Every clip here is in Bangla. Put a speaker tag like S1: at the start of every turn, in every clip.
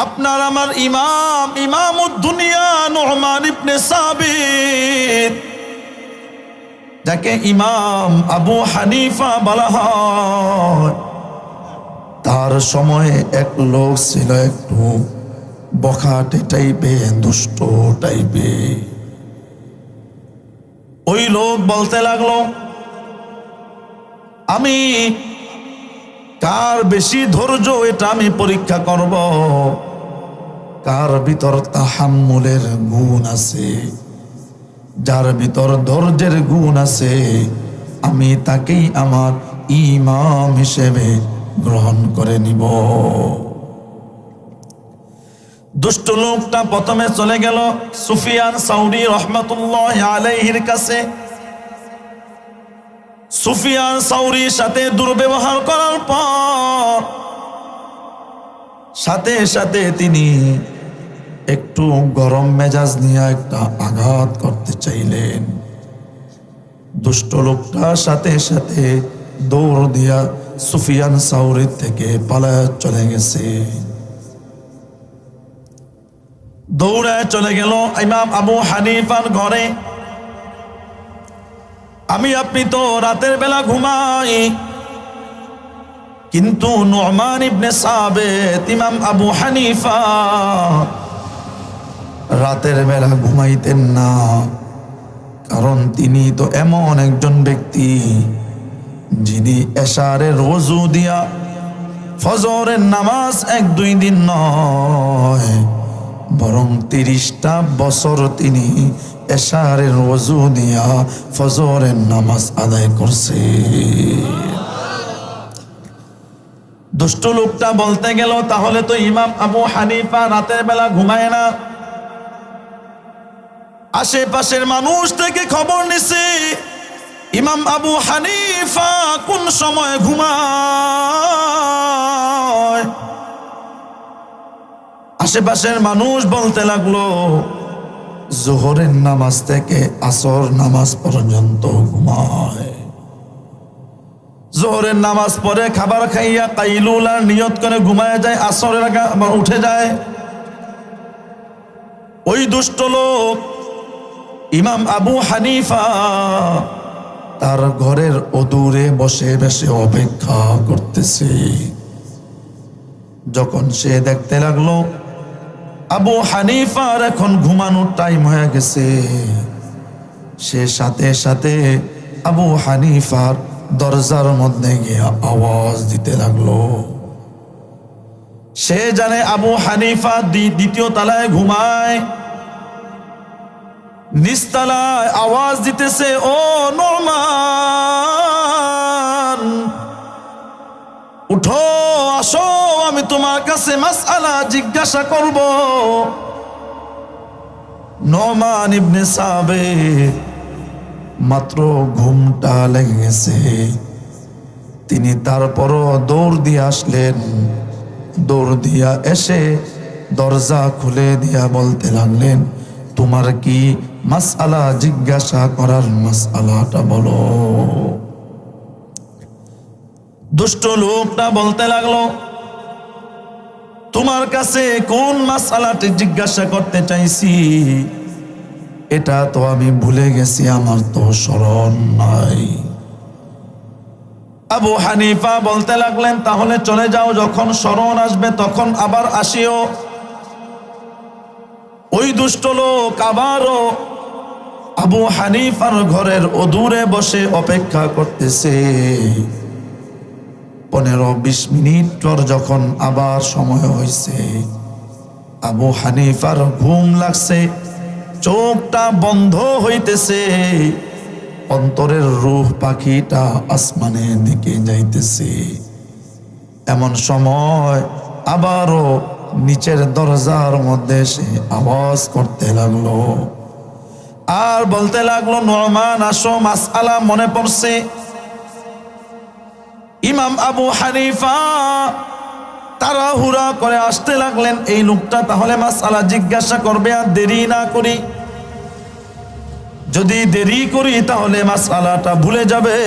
S1: আপনার আমার ইমাম, ইমামুদ দুনিয়া নুমান ইবনে সাবিত, যাকে ইমাম আবু হানিফা বলা হয়, তার সময়ে এক লোক ছিল একটু বখাটে টাইপে, দুষ্ট টাইপে। ওই লোক বলতে লাগলো, আমি কার বেশি ধৈর্য এটা আমি পরীক্ষা করব, কার ভিতর তাহাম্মুলের গুণ আছে, যার ভিতর ধৈর্যের গুণ আছে, আমি তাকেই আমার ইমাম হিসেবে গ্রহণ করে নিব। দুষ্ট লোকটা প্রথমে চলে গেল সুফিয়ান সাউরি রহমাতুল্লাহ আলাইহির কাছে। সুফিয়ান সাউরির সাথে দুর্ব্যবহার করার পর সাথে সাথে তিনি একটু গরম মেজাজ নিয়ে একটা আঘাত করতে চাইলেন। দুষ্ট লোকটা সাথে সাথে দৌড় দিয়া সুফিয়ান সাউরির থেকে পালায় চলে গেছে। দৌড়ে চলে গেল ইমাম আবু হানিফার ঘরে। আমি আপনি তো রাতের বেলা ঘুমাই, কিন্তু নুমান ইবনে সাবিত ইমাম আবু হানিফা রাতের বেলা ঘুমাইতেন না, কারণ তিনি তো এমন একজন ব্যক্তি যিনি এশারের ওযু দিয়া ফজরের নামাজ 1-2 দিন নয়, বরং 30টা বছর তিনি এশারের ওযু দিয়া ফজরের নামাজ আদায় করছে। দুষ্ট লোকটা বলতে গেল, তাহলে তো ইমাম আবু হানিফা রাতের বেলা ঘুমায় না। আশেপাশের মানুষ থেকে খবর নিছে ইমাম আবু হানিফা কোন সময় ঘুমায়। আশেপাশের মানুষ বলতে লাগলো, জোহরের নামাজ থেকে আসর নামাজ পর্যন্ত ঘুমায়। জোহরের নামাজ পরে খাবার খাইয়া কাইলুলার নিয়ত করে ঘুমায় যায়, আসরের আগে আবার উঠে যায়। ওই দুষ্ট লোক ইমাম আবু হানিফা তার ঘরের অদূরে বসে বসে অপেক্ষা করতেছে। যখন সে দেখতে লাগলো আবু হানিফার এখন ঘুমানোর টাইম হয়ে গেছে, সে সাথে সাথে আবু হানিফার দরজার মধ্যে গিয়ে আওয়াজ দিতে লাগলো। সে জানে আবু হানিফা দ্বিতীয় তলায় ঘুমায়, নিচতলায় আওয়াজ দিতেছে, ও নুমান, উঠো, আসো, আমি তোমার কাছে মাসআলা জিজ্ঞাসা করব। নুমান ইবনে সাবিত মাত্র ঘুমটা লেগে গেছে, তিনি তারপরও দৌড় দিয়ে আসলেন। দৌড় দিয়া এসে দরজা খুলে দিয়া বলতে লাগলেন, তোমার কি মাসআলা জিজ্ঞাসা করার, মাসআলাটা বলো। দুষ্ট লোকটা বলতে লাগলো, তোমার কাছে কোন মাসআলাটি জিজ্ঞাসা করতে চাইছি এটা তো আমি ভুলে গেছি, আমার তো স্মরণ নাই। আবু হানিফা বলতে লাগলেন, তাহলে চলে যাও, যখন স্মরণ আসবে তখন আবার আসিও। ওই দুষ্ট লোক আবারও আবু হানিফার ঘরের অদূরে বসে অপেক্ষা করতেছে। 15-20 মিনিট পর যখন আবার সময় হয়েছে, আবু হানিফার ঘুম লাগছে, চোখটা বন্ধ হইতেছে, অন্তরের রূহ পাখিটা আসমানের দিকে যাইতেছে। এমন সময় আবারও নিচের দরজার মধ্যে সে আওয়াজ করতে লাগলো আর বলতে লাগলো, নুমান, আসো, মাসআলা মনে পড়ছে। ইমাম আবু হানিফা তাড়াহুড়া করে আসতে লাগলেন, এই লোকটা তাহলে মাসআলা জিজ্ঞাসা করবে, আর দেরি না করি। যদি দেরি করি তাহলে মাসআলাটা ভুলে যাবে।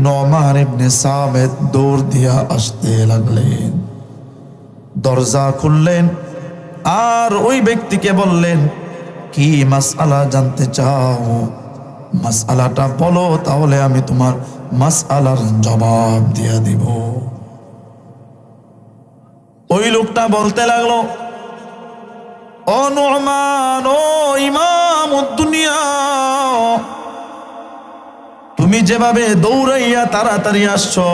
S1: নুমান ইবনে সাবিত দৌড় দিয়া আসতে লাগলেন। দরজা খুললেন আর ওই ব্যক্তিকে বললেন, কি মাসআলা জানতে চাও? মাসআলাটা বলো, তাহলে আমি তোমার মাসআলার জবাব দিয়ে দিব। ওই লোকটা বলতে লাগলো, ও নুমান, ও ইমাম দুনিয়া, তুমি যেভাবে দৌড়াইয়া তাড়াতাড়ি আসছো,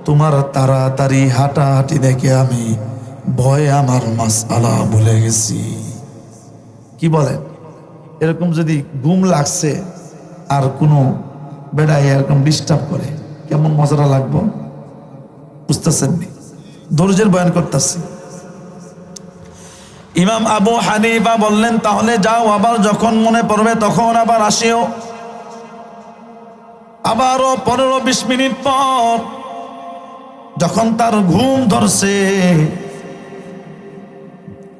S1: তোমার তাড়াতাড়ি হাঁটাহাঁটি দেখে আমি ভয়ে আমার মাসআলা ভুলে গেছি। কি বলেন? এরকম যদি ঘুম লাগছে আর কোনো বেড়াই এরকম ডিস্টার্ব করে, কেমন মজাটা লাগবো? বুঝতেছেন নি? ধৈর্যের বয়ান করতেছি। ইমাম আবু হানিফা বললেন, তাহলে যাও, আবার যখন মনে পড়বে তখন আবার আসিও। আবারও 15-20 মিনিট পর যখন তার ঘুম ধরছে,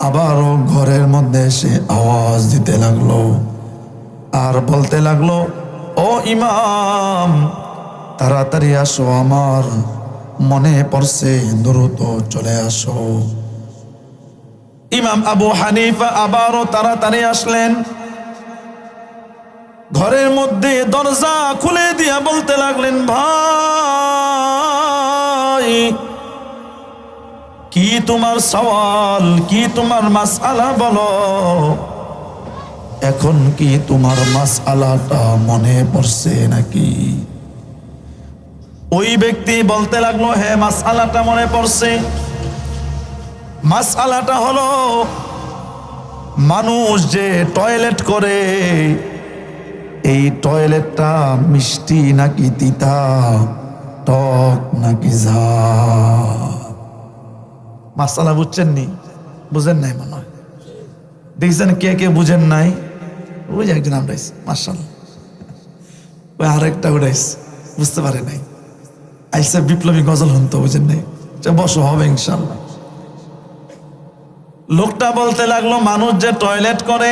S1: আবারও ঘরের মধ্যে এসে আওয়াজ দিতে লাগলো আর বলতে লাগলো, ও ইমাম, তাড়াতাড়ি আসো, আমার মনে পড়ছে, দ্রুত চলে আসো। ইমাম আবু হানিফা আবারও তাড়াতাড়ি আসলেন, ঘরের মধ্যে দরজা খুলে দিয়া বলতে লাগলেন, ভাই, কি তোমার সওয়াল, কি তোমার মাসআলা বলো, এখন কি তোমার মাসআলাটা মনে পড়ছে নাকি? ওই ব্যক্তি বলতে লাগলো, হ্যাঁ, মাসআলাটা মনে পড়ছে। মাসআলাটা হলো, মানুষ যে টয়লেট করে, এই টয়লেটটা মিষ্টি নাকি তিতা, টক নাকি ঝাল? মাসআলা বুঝছেন নি? বুঝেন নাই মনে হয়। দেখছেন কে কে বুঝেন নাই? ওই যে একজন আমরা মাশাআল্লাহ, ওই আরেকটা উড়াইছে, বুঝতে পারে নাই। আইসা বিপ্লবী গজল হতো, বুঝেন নাই? বসো, হবে ইনশাল্লাহ। লোকটা বলতে লাগলো, মানুষ যে টয়লেট করে,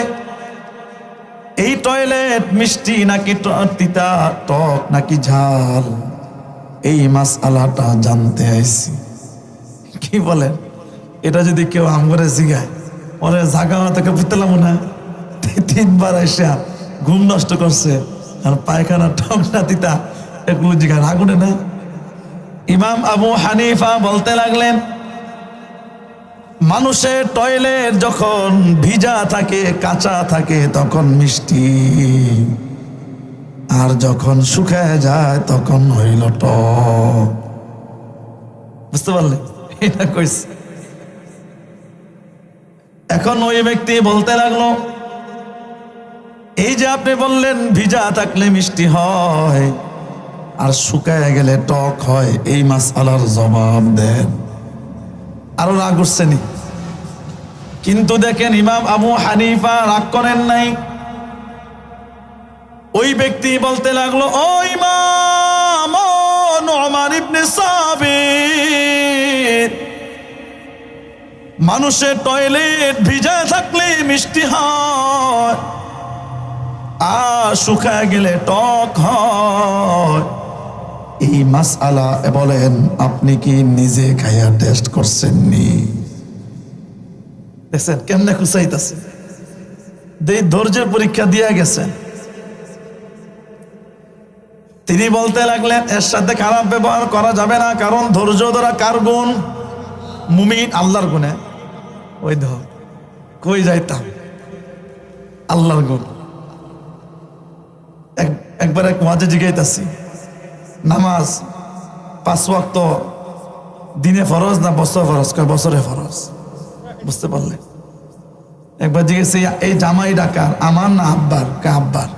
S1: এই টয়লেট মিষ্টি নাকি তিতা, টক নাকি ঝাল, এই মাসআলাটা জানতে আইছি। কি বলেন? এটা যদি কেউ আমগরে জিগায়, ওরে জাগা থেকে বুঝতেলাম না, 3বার এসে ঘুম নষ্ট করছে, আর পায়খানা টক না তিতা এগুলো জিগায়, আগুনে না? ইমাম আবু হানিফা বলতে লাগলেন, মানুষের টয়লেট যখন ভিজা থাকে, কাঁচা থাকে, তখন মিষ্টি, আর যখন শুকায় যায় তখন হইল টক। বুঝতে পারলে? এটা কইছে। এখন ওই ব্যক্তি বলতে লাগলো, এই যে আপনি বললেন ভিজা থাকলে মিষ্টি হয় আর শুকায় গেলে টক হয়, এই মাসআলার জবাব দেন। আরো রাগ উঠছেনি? কিন্তু দেখেন, ইমাম আবু হানিফা রাগ করেন নাই। ওই ব্যক্তি বলতে লাগলো, ও ইমাম, ও নুমান ইবনে সাবিত, মানুষের টয়লেট ভিজা থাকলে মিষ্টি হয় আর শুকায় গেলে টক হয়, এই মাসআলা বলেন আপনি কি নিজে খাইয়া টেস্ট করছেন নি? দেখছেন কেমনে খুঁচাইতেছে? ধৈর্যের পরীক্ষা দিয়ে গেছেন। তিনি বলতে লাগলেন, এর সাথে খারাপ ব্যবহার করা যাবে না, কারণ ধৈর্য ধরা কার গুণ? মুমিন, আল্লাহর গুণে। ওই ধর কই যাইতাম, আল্লাহর গুণ। একবার এক ওয়াজে জিগাইতাছি, নামাজ 5 ওয়াক্ত দিনে ফরজ না বছর ফরজ? কয় বছরে ফরজ। বুঝতে পারলে? একবার জিজ্ঞেস, এই জামাই ডাকার আমার না আব্বার? কে আব্বার।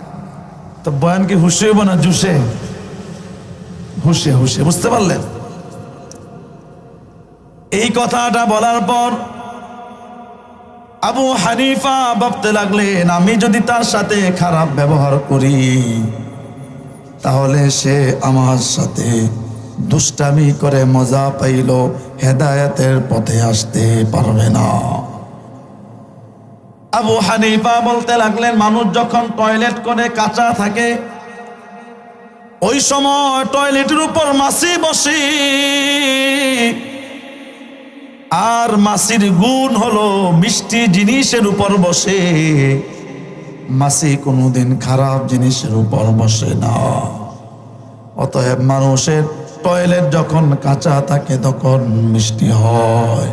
S1: তো বয়ান কি হুশে হইব না জুসে? হুশে হুশে। বুঝতে পারলেন? এই কথাটা বলার পর আবু হানিফা ভাবতে লাগলেন, আমি যদি তার সাথে খারাপ ব্যবহার করি তাহলে সে আমার সাথে দুষ্টামি করে মজা পাইল, হেদায়েতের পথে আসতে পারবে না। আবু হানিফা বলতে লাগলেন, মানুষ যখন টয়লেট করে কাঁচা থাকে, ওই সময় টয়লেটের উপর মাছি বসে, আর মাছির গুণ হলো মিষ্টি জিনিসের উপর বসে, মাছি কোনোদিন খারাপ জিনিসের উপর বসে না। অতএব মানুষের টয়লেট যখন কাঁচা থাকে তখন মিষ্টি হয়,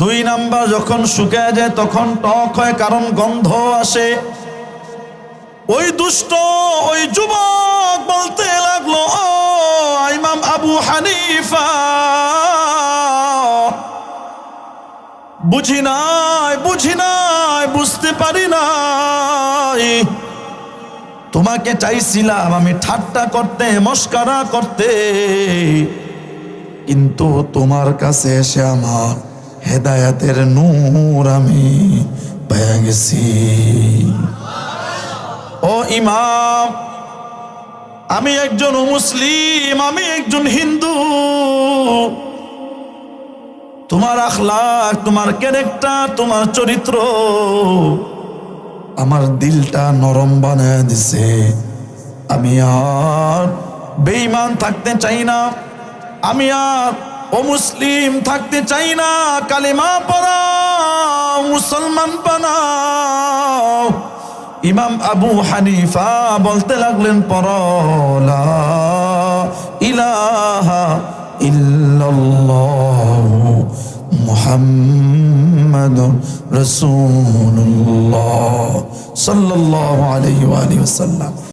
S1: 2 নাম্বার যখন শুকিয়ে যায় তখন টক হয়, কারণ গন্ধ আসে। ওই দুষ্ট ওই যুবক বলতে লাগলো, ও ইমাম আবু হানিফা, বুঝি নাই বুঝতে পারি নাই, তোমাকে চাইছিলাম আমি ঠাট্টা করতে, মস্করা করতে, কিন্তু তোমার কাছে এসে আমার হেদায়েতের নূর আমি পেয়ে গেছি। ও ইমাম, আমি একজন মুসলিম, আমি একজন হিন্দু, তোমার আখলাক, তোমার ক্যারেক্টার, তোমার চরিত্র আমার দিলটা নরম বানায় দিছে। আমি আর বেঈমান থাকতে চাই না, আমি আর অমুসলিম থাকতে চাই না, কালিমা পড়াও, মুসলমান বানাও। ইমাম আবু হানিফা বলতে লাগলেন, পড়ো লা ইলাহা ইল্লাল্লাহু মুহাম্মাদুর রাসূলুল্লাহ সাল্লাল্লাহু আলাইহি ওয়া আলিহি ওয়াসাল্লাম।